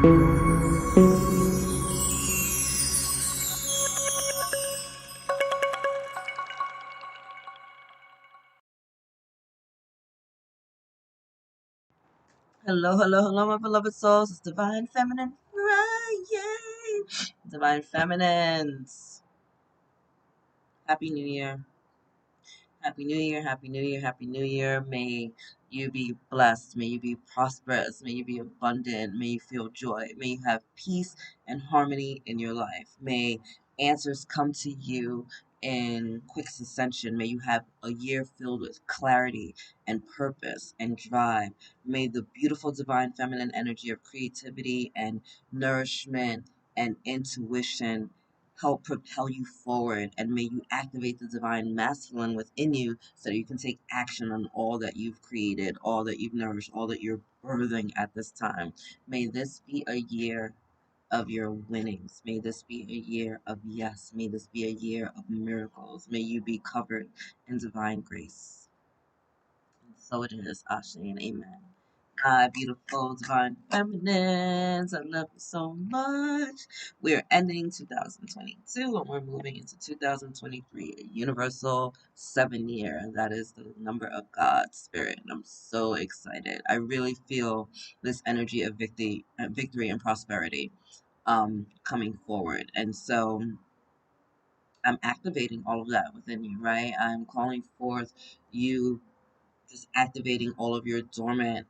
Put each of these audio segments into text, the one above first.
Hello, hello, hello, my beloved souls. It's Divine Feminine Friday. Divine Feminines. Happy New Year. Happy New Year, Happy New Year, Happy New Year. May you be blessed. May you be prosperous. May you be abundant. May you feel joy. May you have peace and harmony in your life. May answers come to you in quick succession. May you have a year filled with clarity and purpose and drive. May the beautiful divine feminine energy of creativity and nourishment and intuition help propel you forward, and may you activate the divine masculine within you so that you can take action on all that you've created, all that you've nourished, all that you're birthing at this time. May this be a year of your winnings. May this be a year of yes. May this be a year of miracles. May you be covered in divine grace. And so it is, Ashe and Amen. Hi, beautiful divine feminines. I love you so much. We're ending 2022 and we're moving into 2023, a universal 7 year. That is the number of God's spirit. And I'm so excited. I really feel this energy of victory and prosperity coming forward. And so I'm activating all of that within you, right? I'm calling forth you just activating and all of your dormant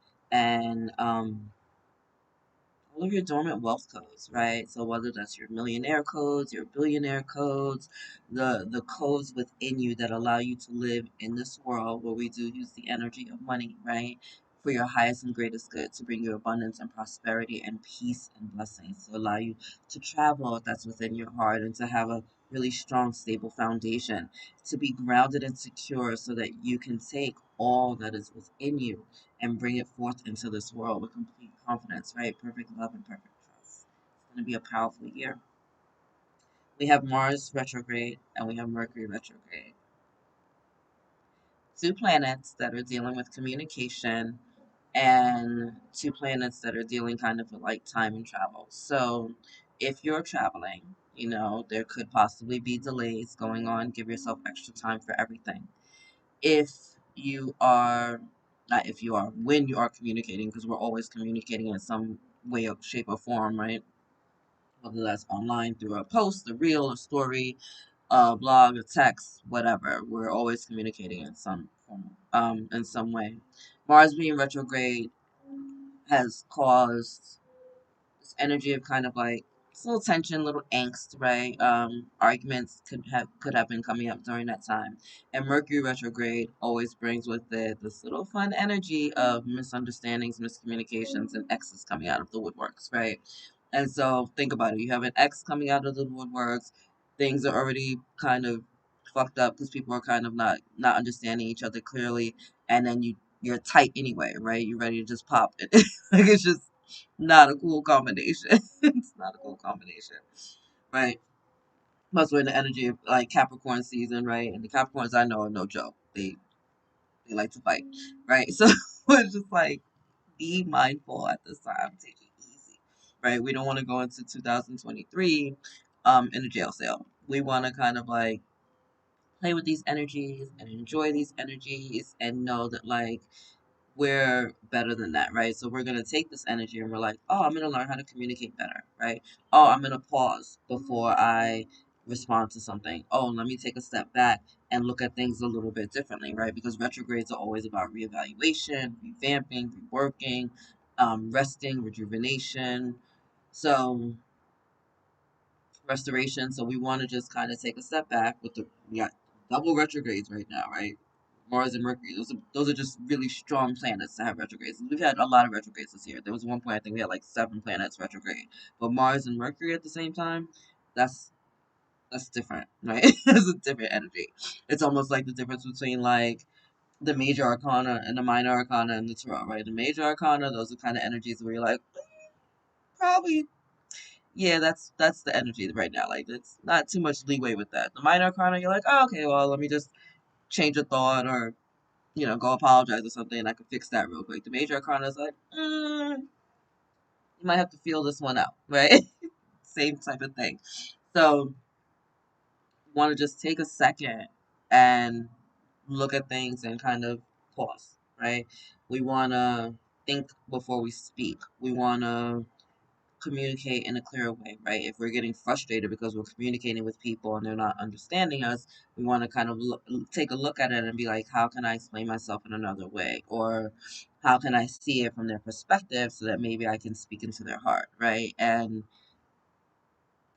wealth codes, right? So whether that's your millionaire codes, your billionaire codes, the codes within you that allow you to live in this world where we do use the energy of money, right? For your highest and greatest good, to bring you abundance and prosperity and peace and blessings, to allow you to travel if that's within your heart, and to have a really strong, stable foundation, to be grounded and secure so that you can take all that is within you and bring it forth into this world with complete confidence, right? Perfect love and perfect trust. It's going to be a powerful year. We have Mars retrograde and we have Mercury retrograde. Two planets that are dealing with communication and two planets that are dealing kind of with like time and travel. So if you're traveling, there could possibly be delays going on. Give yourself extra time for everything. If you are not if you are when you are communicating, because we're always communicating in some way or shape or form, right? Whether that's online through a post, a reel, a story, a blog, a text, whatever, we're always communicating in some form, in some way. Mars being retrograde has caused this energy of kind of like it's a little tension, little angst, right? Arguments could have been coming up during that time. And Mercury retrograde always brings with it this little fun energy of misunderstandings, miscommunications, and exes coming out of the woodworks, right? And so think about it. You have an ex coming out of the woodworks. Things are already kind of fucked up because people are kind of not understanding each other clearly, and then you're tight anyway, right? You're ready to just pop it. Like it's just not a cool combination. It's not a cool combination, right? Plus, we're in the energy of like Capricorn season, right? And the Capricorns I know are no joke. They like to fight, right? So it's just like be mindful at this time. Take it easy, right? We don't want to go into 2023 in a jail cell. We want to kind of like play with these energies and enjoy these energies and know that like we're better than that, right? So we're gonna take this energy and we're like, oh, I'm gonna learn how to communicate better, right? Oh, I'm gonna pause before I respond to something. Oh, let me take a step back and look at things a little bit differently, right? Because retrogrades are always about reevaluation, revamping, reworking, resting, rejuvenation. So restoration. So we want to just kind of take a step back with we got double retrogrades right now, right? Mars and Mercury. Those are just really strong planets to have retrogrades. We've had a lot of retrogrades this year. There was one point I think we had like 7 planets retrograde, but Mars and Mercury at the same time. That's that's different, right? It's a different energy. It's almost like the difference between like the major arcana and the minor arcana and the tarot, right? The major arcana, those are kind of energies where you're like, probably yeah, that's the energy right now. Like it's not too much leeway with that. The minor arcana, you're like, oh, okay, well, let me just change a thought or go apologize or something, and I can fix that real quick. The major arcana is like, You might have to feel this one out, right? Same type of thing. So, want to just take a second and look at things and kind of pause, right? We want to think before we speak. We want to communicate in a clearer way, right? If we're getting frustrated because we're communicating with people and they're not understanding us, we want to kind of take a look at it and be like, how can I explain myself in another way? Or how can I see it from their perspective so that maybe I can speak into their heart, right? And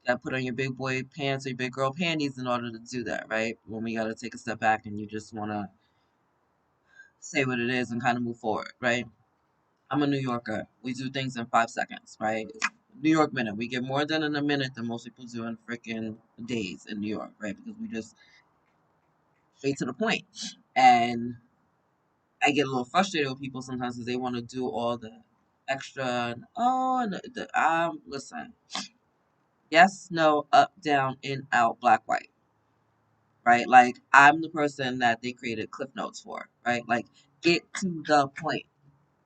gotta put on your big boy pants or your big girl panties in order to do that, right? When we gotta take a step back and you just wanna say what it is and kind of move forward, right? I'm a New Yorker. We do things in 5 seconds, right? New York minute. We get more done in a minute than most people do in freaking days in New York, right? Because we just straight to the point. And I get a little frustrated with people sometimes because they want to do all the extra. Oh, and listen. Yes, no, up, down, in, out, black, white, right? Like I'm the person that they created Cliff Notes for, right? Like get to the point.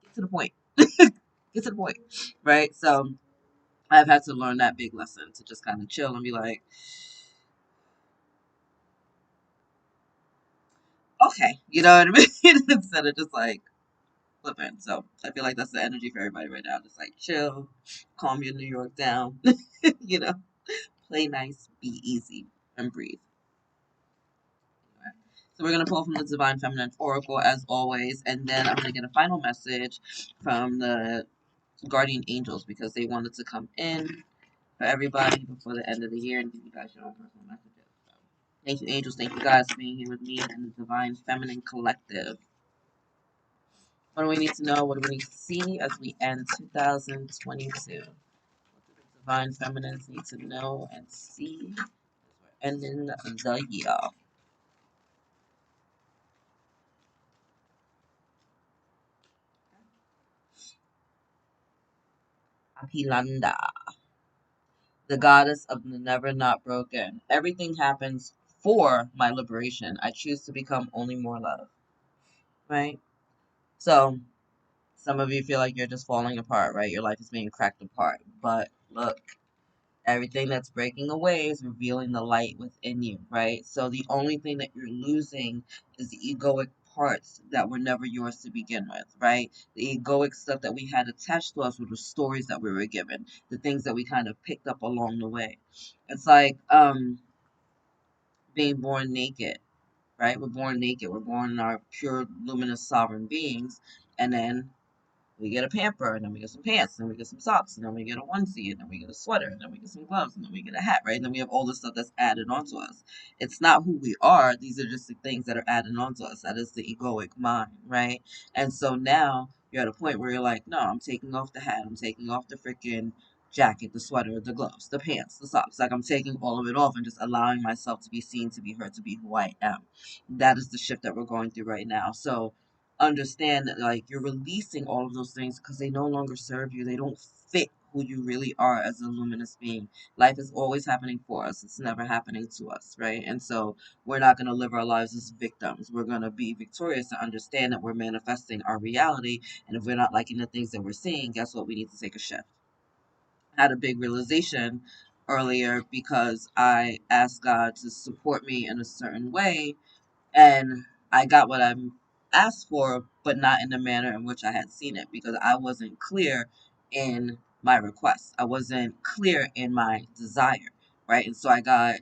Get to the point. Get to the point, right? So I've had to learn that big lesson to just kind of chill and be like, okay, you know what I mean? Instead of just like flipping. So I feel like that's the energy for everybody right now. Just like chill, calm your New York down, you know, play nice, be easy, and breathe. So we're gonna pull from the Divine Feminine Oracle as always, and then I'm gonna get a final message from the Guardian Angels because they wanted to come in for everybody before the end of the year and give you guys your own personal messages. So, thank you, angels. Thank you guys for being here with me and the Divine Feminine Collective. What do we need to know? What do we need to see as we end 2022? What do the Divine Feminines need to know and see as we're ending the year? Apilanda, the goddess of the never not broken. Everything happens for my liberation. I choose to become only more love. Right? So, some of you feel like you're just falling apart, right? Your life is being cracked apart. But look, everything that's breaking away is revealing the light within you, right? So the only thing that you're losing is the egoic parts that were never yours to begin with, right? The egoic stuff that we had attached to us were the stories that we were given, the things that we kind of picked up along the way. It's like being born naked, right? We're born naked. We're born in our pure, luminous, sovereign beings, and then we get a pamper, and then we get some pants, and then we get some socks, and then we get a onesie, and then we get a sweater, and then we get some gloves, and then we get a hat, right? And then we have all this stuff that's added onto us. It's not who we are. These are just the things that are added onto us. That is the egoic mind, right? And so now you're at a point where you're like, no, I'm taking off the hat. I'm taking off the freaking jacket, the sweater, the gloves, the pants, the socks. Like I'm taking all of it off and just allowing myself to be seen, to be heard, to be who I am. That is the shift that we're going through right now. So understand that like you're releasing all of those things because they no longer serve you. They don't fit who you really are as a luminous being. Life is always happening for us. It's never happening to us, right? And so we're not going to live our lives as victims. We're going to be victorious to understand that we're manifesting our reality. And if we're not liking the things that we're seeing, guess what? We need to take a shift. I had a big realization earlier because I asked God to support me in a certain way, and I got what I asked for, but not in the manner in which I had seen it because I wasn't clear in my request. I wasn't clear in my desire, right? And so I got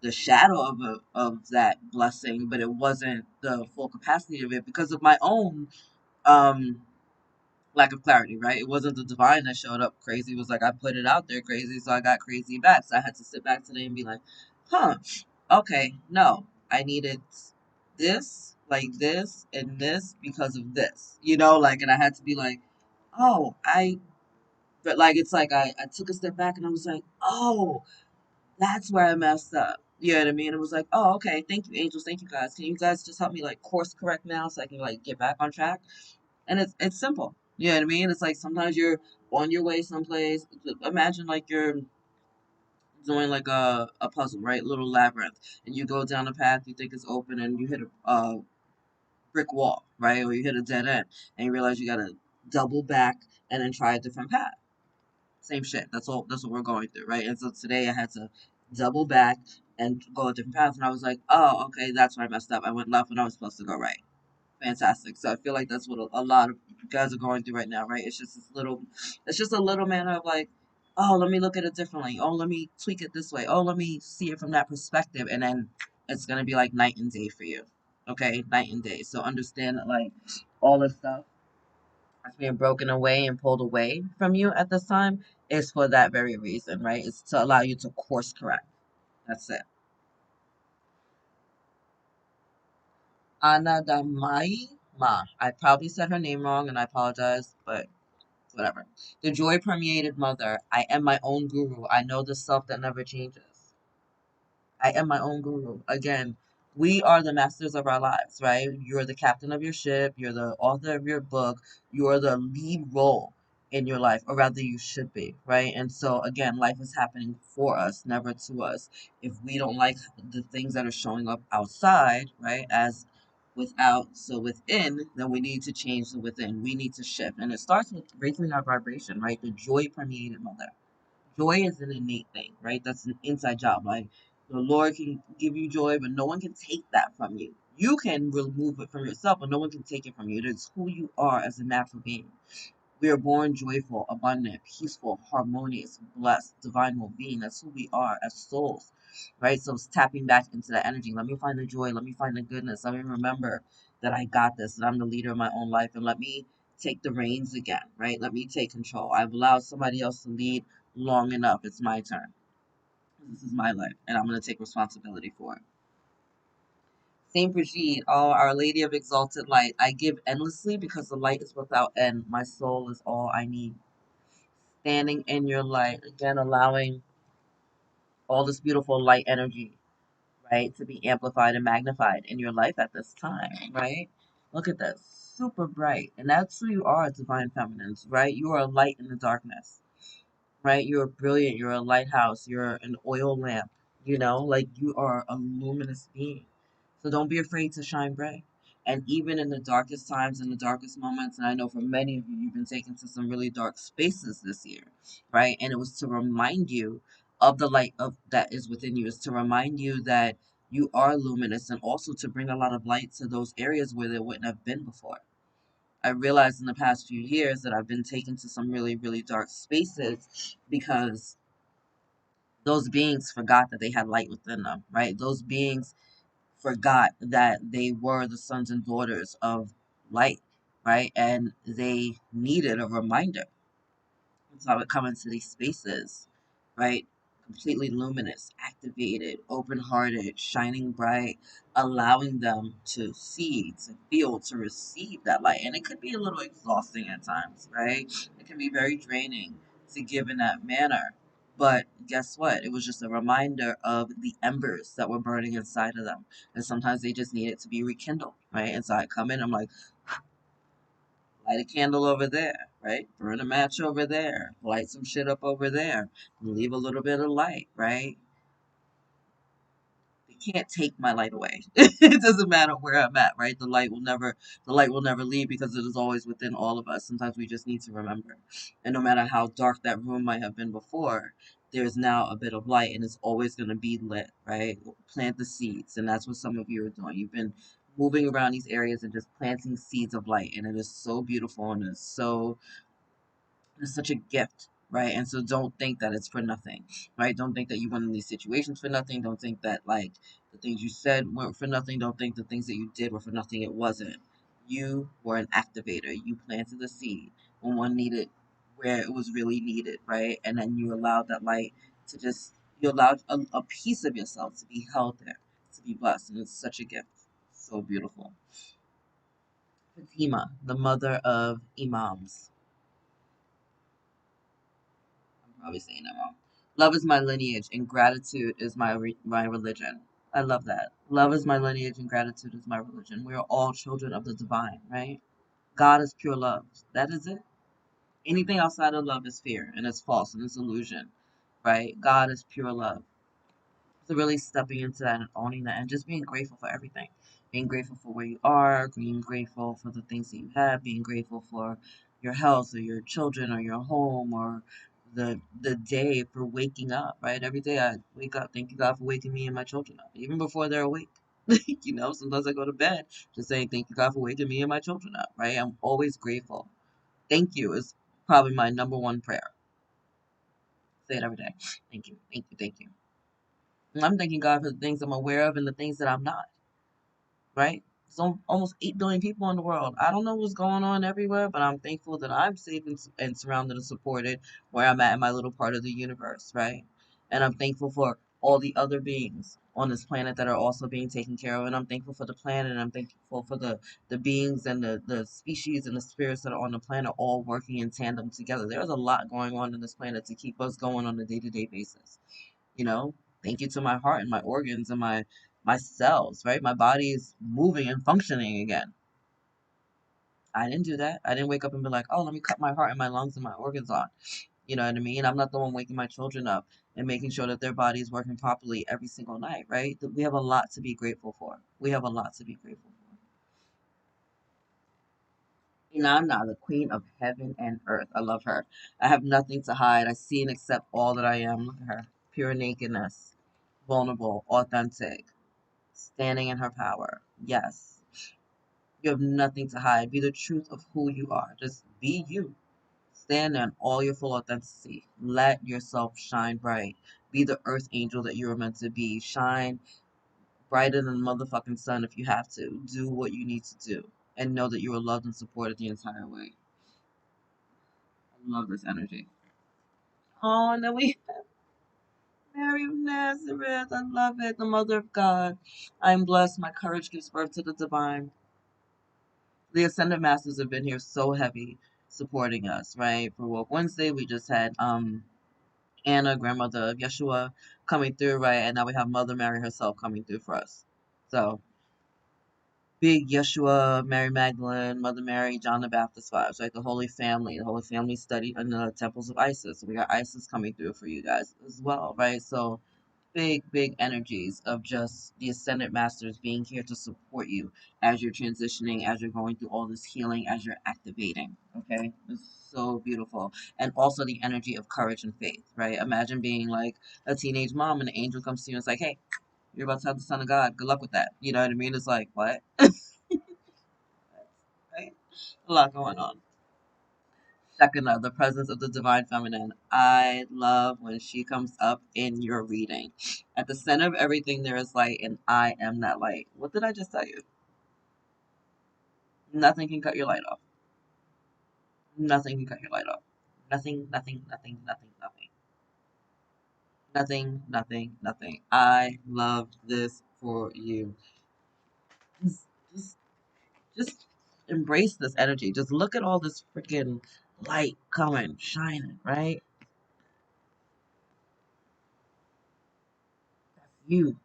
the shadow of that blessing, but it wasn't the full capacity of it because of my own um lack of clarity, right? It wasn't the divine that showed up crazy. It was like I put it out there crazy, so I got crazy back. So I had to sit back today and be like, huh, okay, no, I needed this, like this, and this because of this, like, and I had to be like, oh, but like, it's like I took a step back and I was like, oh, that's where I messed up. You know what I mean? It was like, oh, okay, thank you, angels, thank you guys. Can you guys just help me like course correct now so I can like get back on track? And it's simple. You know what I mean? It's like sometimes you're on your way someplace. Imagine like you're doing like a puzzle, right? Little labyrinth, and you go down a path you think is open, and you hit a brick wall, right? Or you hit a dead end, and you realize you gotta double back and then try a different path. Same shit. That's all. That's what we're going through, right? And so today I had to double back and go a different path, and I was like, oh, okay, that's where I messed up. I went left when I was supposed to go right. Fantastic. So I feel like that's what a lot of guys are going through right now, right? It's just a little manner of like, oh, let me look at it differently. Oh, let me tweak it this way. Oh, let me see it from that perspective, and then it's gonna be like night and day for you. Okay, night and day. So understand that like all this stuff that's being broken away and pulled away from you at this time is for that very reason, right? It's to allow you to course correct. That's it. Anadamai Ma. I probably said her name wrong and I apologize, but whatever. The joy permeated mother. I am my own guru. I know the self that never changes. I am my own guru. Again, we are the masters of our lives, right? You're the captain of your ship. You're the author of your book. You're the lead role in your life, or rather, you should be, right? And so, again, life is happening for us, never to us. If we don't like the things that are showing up outside, right, as without, so within, then we need to change the within. We need to shift. And it starts with raising our vibration, right? The joy permeated mother. Joy is an innate thing, right? That's an inside job. Like the Lord can give you joy, but no one can take that from you. You can remove it from yourself, but no one can take it from you. It is who you are as a natural being. We are born joyful, abundant, peaceful, harmonious, blessed, divine well-being. That's who we are as souls, right? So it's tapping back into that energy. Let me find the joy. Let me find the goodness. Let me remember that I got this, that I'm the leader of my own life, and let me take the reins again, right? Let me take control. I've allowed somebody else to lead long enough. It's my turn. This is my life, and I'm going to take responsibility for it. Saint Brigitte, oh, Our Lady of Exalted Light, I give endlessly because the light is without end. My soul is all I need. Standing in your light, again, allowing all this beautiful light energy, right, to be amplified and magnified in your life at this time, right? Look at this, super bright. And that's who you are, divine feminines, right? You are a light in the darkness, right? You're brilliant. You're a lighthouse. You're an oil lamp. Like you are a luminous being. So don't be afraid to shine bright. And even in the darkest times, in the darkest moments, and I know for many of you, you've been taken to some really dark spaces this year, right? And it was to remind you of the light of that is within you, is to remind you that you are luminous, and also to bring a lot of light to those areas where there wouldn't have been before. I realized in the past few years that I've been taken to some really, really dark spaces because those beings forgot that they had light within them, right? Those beings forgot that they were the sons and daughters of light, right? And they needed a reminder. So I would come into these spaces, right? Completely luminous, activated, open hearted, shining bright, allowing them to see, to feel, to receive that light. And it could be a little exhausting at times, right? It can be very draining to give in that manner. But guess what? It was just a reminder of the embers that were burning inside of them. And sometimes they just needed to be rekindled, right? And so I come in, I'm like, light a candle over there, right? Burn a match over there. Light some shit up over there. Leave a little bit of light, right? They can't take my light away. It doesn't matter where I'm at, right? The light will never leave because it is always within all of us. Sometimes we just need to remember. And no matter how dark that room might have been before, there's now a bit of light and it's always going to be lit, right? Plant the seeds. And that's what some of you are doing. You've been moving around these areas and just planting seeds of light. And it is so beautiful and it's such a gift, right? And so don't think that it's for nothing, right? Don't think that you went in these situations for nothing. Don't think that like the things you said weren't for nothing. Don't think the things that you did were for nothing. It wasn't. You were an activator. You planted the seed when one needed, where it was really needed, right? And then you allowed that light to you allowed a piece of yourself to be held there, to be blessed. And it's such a gift. So beautiful. Fatima, the mother of Imams. Probably saying that wrong. Love is my lineage and gratitude is my religion. I love that. Love is my lineage and gratitude is my religion. We are all children of the divine, right? God is pure love. That is it. Anything outside of love is fear and it's false and it's illusion, right? God is pure love. So really stepping into that and owning that and just being grateful for everything. Being grateful for where you are, being grateful for the things that you have, being grateful for your health or your children or your home or the day for waking up, right? Every day I wake up, thank you God for waking me and my children up, even before they're awake. Sometimes I go to bed just saying thank you God for waking me and my children up, right? I'm always grateful. Thank you is probably my number one prayer. Say it every day. Thank you, thank you, thank you. And I'm thanking God for the things I'm aware of and the things that I'm not, right? So almost 8 billion people in the world. I don't know what's going on everywhere, but I'm thankful that I'm safe and surrounded and supported where I'm at in my little part of the universe, right? And I'm thankful for all the other beings on this planet that are also being taken care of. And I'm thankful for the planet. And I'm thankful for the beings and the species and the spirits that are on the planet all working in tandem together. There's a lot going on in this planet to keep us going on a day-to-day basis. you know Thank you to my heart and my organs and my cells, right? My body is moving and functioning again. I didn't do that. I didn't wake up and be like, oh, let me cut my heart and my lungs and my organs on. You know what I mean? I'm not the one waking my children up and making sure that their body is working properly every single night, right? We have a lot to be grateful for. We have a lot to be grateful for. I'm now the queen of heaven and earth. I love her. I have nothing to hide. I see and accept all that I am. Look at her. Pure nakedness, vulnerable, authentic, standing in her power. Yes. You have nothing to hide. Be the truth of who you are. Just be you. Stand in all your full authenticity. Let yourself shine bright. Be the earth angel that you were meant to be. Shine brighter than the motherfucking sun if you have to. Do what you need to do. And know that you are loved and supported the entire way. I love this energy. Oh, and then we have Mary of Nazareth. I love it. The Mother of God. I am blessed. My courage gives birth to the divine. The Ascended Masters have been here so heavy supporting us, right? For Woke Wednesday, we just had Anna, grandmother of Yeshua, coming through, right? And now we have Mother Mary herself coming through for us. So big Yeshua, Mary Magdalene, Mother Mary, John the Baptist vibes, right? The Holy Family. The Holy Family studied in the temples of Isis. So we got Isis coming through for you guys as well, right? So big energies of just the ascended masters being here to support you as you're transitioning, as you're going through all this healing, as you're activating. Okay, it's so beautiful. And also the energy of courage and faith, right? Imagine being like a teenage mom and an angel comes to you and it's like, hey, you're about to have the son of God, good luck with that. You know what I mean? It's like, what? Right? A lot going on. Shekhinah, the presence of the divine feminine. I love when she comes up in your reading. At the center of everything, there is light, and I am that light. What did I just tell you? Nothing can cut your light off. Nothing can cut your light off. Nothing, nothing, nothing, nothing, nothing. Nothing, nothing, nothing. I love this for you. Just, just, just embrace this energy. Just look at all this freaking light coming, shining, right? That's you.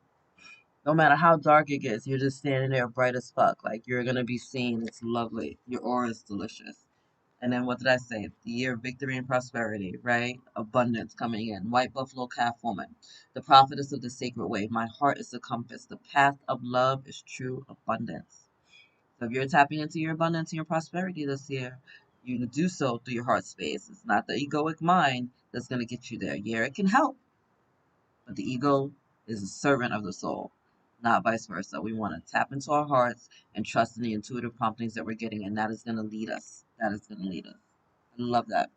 No matter how dark it gets, you're just standing there bright as fuck. Like you're gonna be seen. It's lovely. Your aura is delicious. And then what did I say? The year of victory and prosperity, right? Abundance coming in. White buffalo calf woman. The prophetess of the sacred way. My heart is the compass. The path of love is true abundance. So if you're tapping into your abundance and your prosperity this year, you do so through your heart space. It's not the egoic mind that's gonna get you there. Yeah, it can help, but the ego is a servant of the soul, not vice versa. We want to tap into our hearts and trust in the intuitive promptings that we're getting, and that is going to lead us. That is going to lead us. I love that.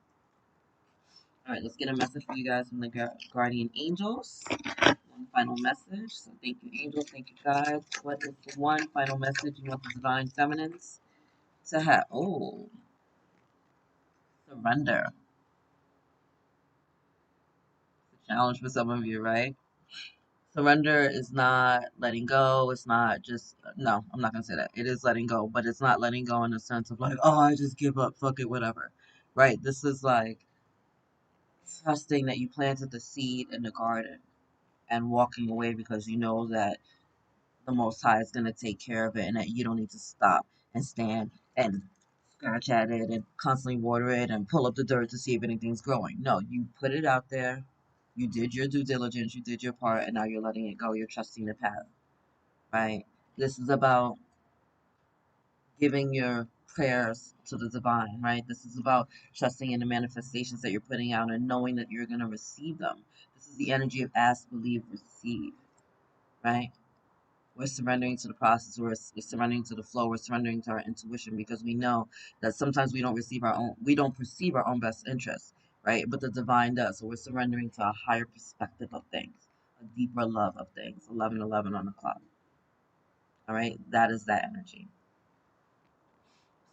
All right, let's get a message for you guys from the guardian angels. One final message. So thank you, angels. Thank you, guys. What is the one final message you want the divine feminines to have? Oh, surrender. It's a challenge for some of you, right? Surrender is not letting go. It's not just, no, I'm not going to say that. It is letting go, but it's not letting go in the sense of like, oh, I just give up, fuck it, whatever. Right? This is like trusting that you planted the seed in the garden and walking away because you know that the Most High is going to take care of it and that you don't need to stop and stand and scratch at it and constantly water it and pull up the dirt to see if anything's growing. No, you put it out there. You did your due diligence. You did your part, and now you're letting it go. You're trusting the path, right? This is about giving your prayers to the divine, right? This is about trusting in the manifestations that you're putting out and knowing that you're going to receive them. This is the energy of ask, believe, receive, right? We're surrendering to the process. We're surrendering to the flow. We're surrendering to our intuition because we know that sometimes we don't perceive our own best interests, right? But the divine does. So we're surrendering to a higher perspective of things, a deeper love of things. 11:11 on the clock. All right, that is that energy.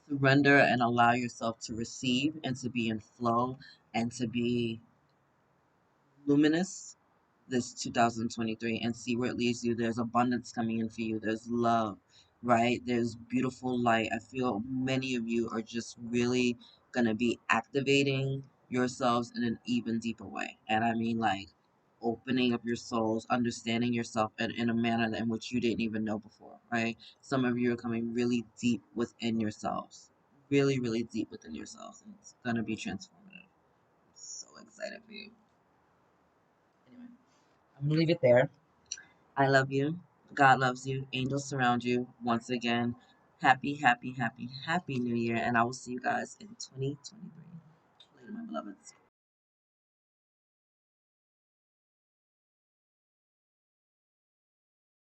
Surrender and allow yourself to receive and to be in flow and to be luminous this 2023 and see where it leads you. There's abundance coming in for you. There's love, right? There's beautiful light. I feel many of you are just really going to be activating yourselves in an even deeper way. And I mean, like, opening up your souls, understanding yourself in a manner in which you didn't even know before, right? Some of you are coming really deep within yourselves. Really, really deep within yourselves. And it's going to be transformative. I'm so excited for you. Anyway, I'm going to leave it there. I love you. God loves you. Angels surround you. Once again, happy, happy, happy, happy New Year. And I will see you guys in 2023. Later, my beloveds.